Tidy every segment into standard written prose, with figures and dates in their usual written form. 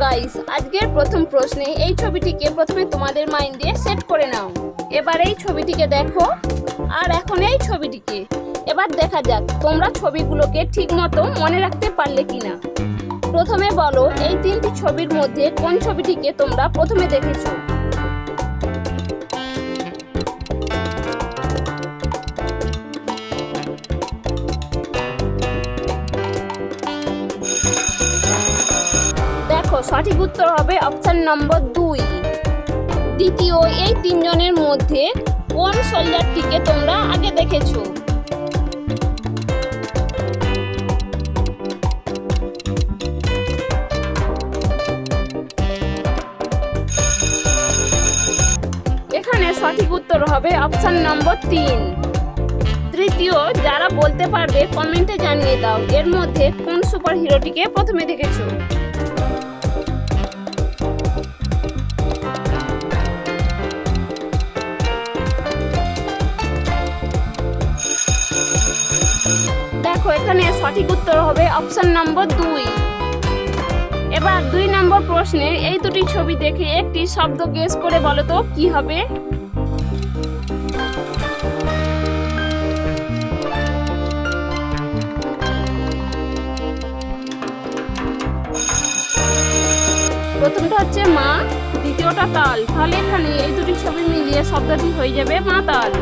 Guys, আজকের প্রথম প্রশ্নে এই ছবিটিকে প্রথমে তোমাদের মাইন্ডে সেট করে নাও। এবার এই ছবিটিকে দেখো আর এখন এই ছবিটিকে। এবার দেখা যাক তোমরা ছবিগুলোকে ঠিকমতো মনে রাখতে পারলে কিনা। প্রথমে বলো এই তিনটি ছবির মধ্যে কোন ছবিটিকে তোমরা প্রথমে দেখেছো। দেখো, সঠিক উত্তর হবে অপশন নম্বর 2। দ্বিতীয়, এই তিনজনের মধ্যে কোন সোলজারটিকে তোমরা আগে দেখেছো। এখানে সঠিক উত্তর হবে অপশন নম্বর 3। তৃতীয়, যারা বলতে পারবে কমেন্টে জানিয়ে দাও এর মধ্যে কোন সুপার হিরোটিকে প্রথমে দেখেছো। দেখো, এখানে সঠিক উত্তর হবে অপশন নম্বর 2। এবার 2 নম্বর প্রশ্নে এই দুটি ছবি দেখে একটি শব্দ গেস করে বলো তো কি হবে। প্রথমটা হচ্ছে মা, দ্বিতীয়টা তাল। তাহলে এখানে এই দুটি ছবি মিলিয়ে শব্দটি হয়ে যাবে মাতাল।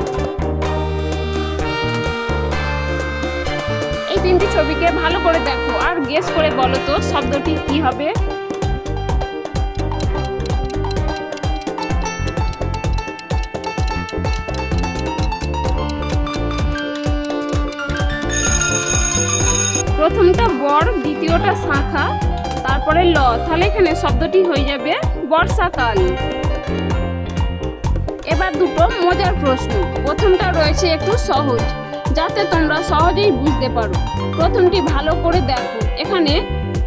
এই তিনটি ছবিকে ভালো করে দেখো আর গেস করে বলো তো শব্দটি কি হবে। প্রথমটা বর, দ্বিতীয়টা শাখা, তারপরে ল। তাহলে এখানে শব্দটি হয়ে যাবে বর্ষাকাল। এবার দুটো মজার প্রশ্ন। প্রথমটা রয়েছে একটু সহজ, যাতে তোমরা সহজেই বুঝতে পারো। প্রথমটি ভালো করে দেখো, এখানে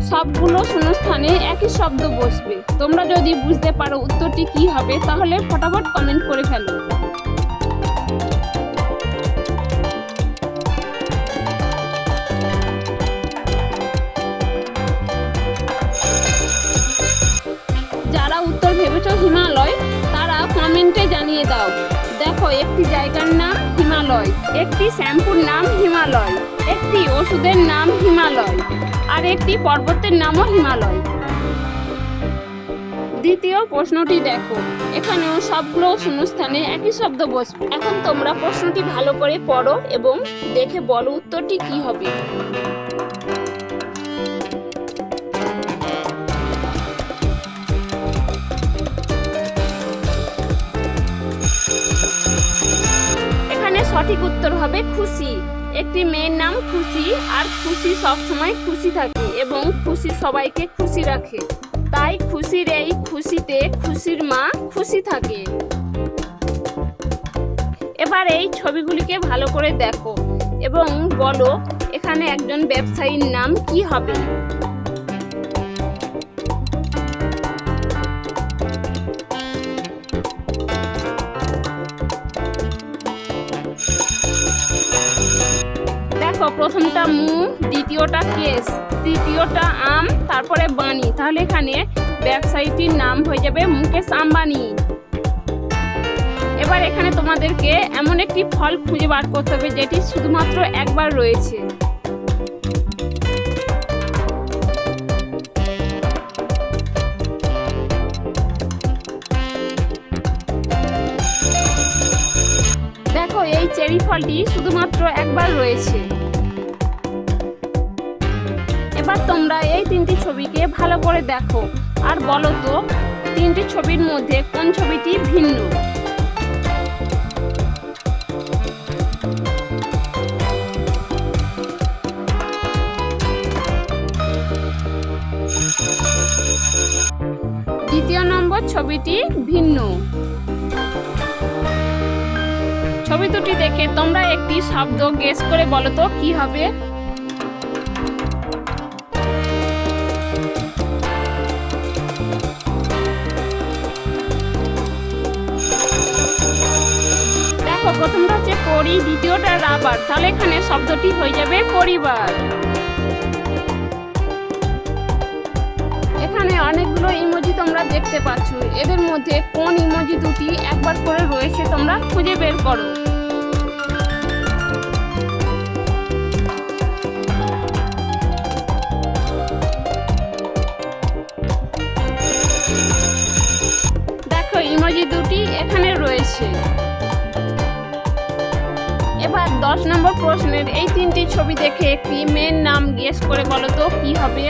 সবগুলো শূন্যস্থানে একই শব্দ বসবে। তোমরা যদি বুঝতে পারো উত্তরটি কি হবে তাহলে ফটাফট কমেন্ট করে ফেলো। যারা উত্তর ভেবেছো হিমালয়, তারা কমেন্টে জানিয়ে দাও। দেখো, একটি জায়গার নাম হিমালয়, একটি শ্যাম্পুর নাম হিমালয়, একটি ওষুধের নাম হিমালয়, আর একটি পর্বতের নামও হিমালয়। দ্বিতীয় প্রশ্নটি দেখো, এখানেও সবগুলো শূন্যস্থানে একই শব্দ বসবে। এখন তোমরা প্রশ্নটি ভালো করে পড়ো এবং দেখে বলো উত্তরটি কি হবে। সঠিক উত্তর হবে খুশি। একটি মেয়ের নাম খুশি, আর খুশি সব সময় খুশি থাকে এবং খুশি সবাইকে খুশি রাখে। তাই খুশির এই খুশিতে খুশির মা খুশি থাকে। এবার এই ছবিগুলিকে ভালো করে দেখো এবং বলো এখানে একজন ব্যবসায়ীর নাম কি হবে। প্রথমটা মুখ, দ্বিতীয়টা কেস, তৃতীয়টা আম, তারপরে বাণী। তাহলে এখানে ব্যবসায়ীটির নাম হয়ে যাবে মুকেশ আম্বানি। এবার এখানে তোমাদেরকে এমন একটি ফল খুঁজে বার করতে হবে যেটি শুধুমাত্র একবার রয়েছে। দেখো, এই চেরি ফলটি শুধুমাত্র একবার রয়েছে। এবার তোমরা এই তিনটি ছবিকে ভালো করে দেখো আর বলো তো তিনটি ছবির মধ্যে কোন ছবিটি ভিন্ন। দ্বিতীয় নম্বর ছবিটি ভিন্ন। ছবি দুটি দেখে তোমরা একটি শব্দ গেস করে বলো তো কি হবে। দেখো, প্রথমটা হচ্ছে পরি, দ্বিতীয়টা রাবার। তাহলে এখানে শব্দটি হয়ে যাবে পরিবার। এখানে অনেকগুলো তোমরা দেখতে পাচ্ছ, এদের মধ্যে কোন ইমোজি দুটি একবার করে রয়েছে তোমরা খুঁজে বের করো। দেখো ইমোজি দুটি এখানে রয়েছে। এবার 10 নম্বর প্রশ্নের এই তিনটি ছবি দেখে একটি মেয়ের নাম গেস করে বলো তো কি হবে।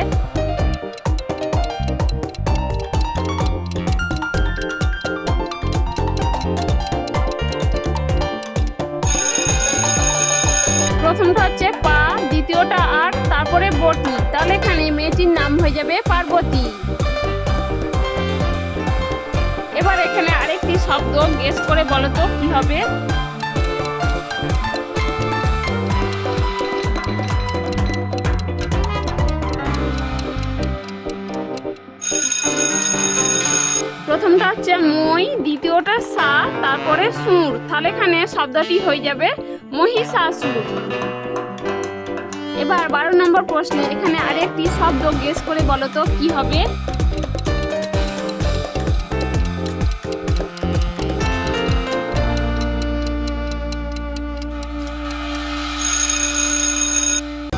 প্রথমটা হচ্ছে পা, দ্বিতীয়টা আর, তারপরে বটি, তাহলে এখানে মেয়েটির নাম হয়ে যাবে পার্বতী। এবার এখানে আরেকটি শব্দ গেস করে বলো তো কি হবে। প্রথমটা হচ্ছে মই, দ্বিতীয়টা সা, তারপরে সুর, তাহলে এখানে শব্দটি হয়ে যাবে মহিষাসুর। এবার 12 নম্বর প্রশ্নে এখানে আরেকটি শব্দ গেস করে বলো তো কি হবে।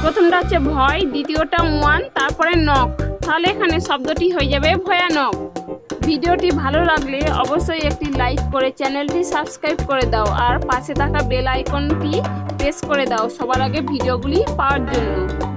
প্রথমটা হচ্ছে ভয়, দ্বিতীয়টা ওয়ান, তারপরে নখ, তাহলে এখানে শব্দটি হয়ে যাবে ভয়ানক। ভিডিওটি ভালো লাগলে অবশ্যই একটি লাইক করে চ্যানেলটি সাবস্ক্রাইব করে দাও আর পাশে থাকা বেল আইকনটি প্রেস করে দাও সবার আগে ভিডিওগুলি পাওয়ার জন্য।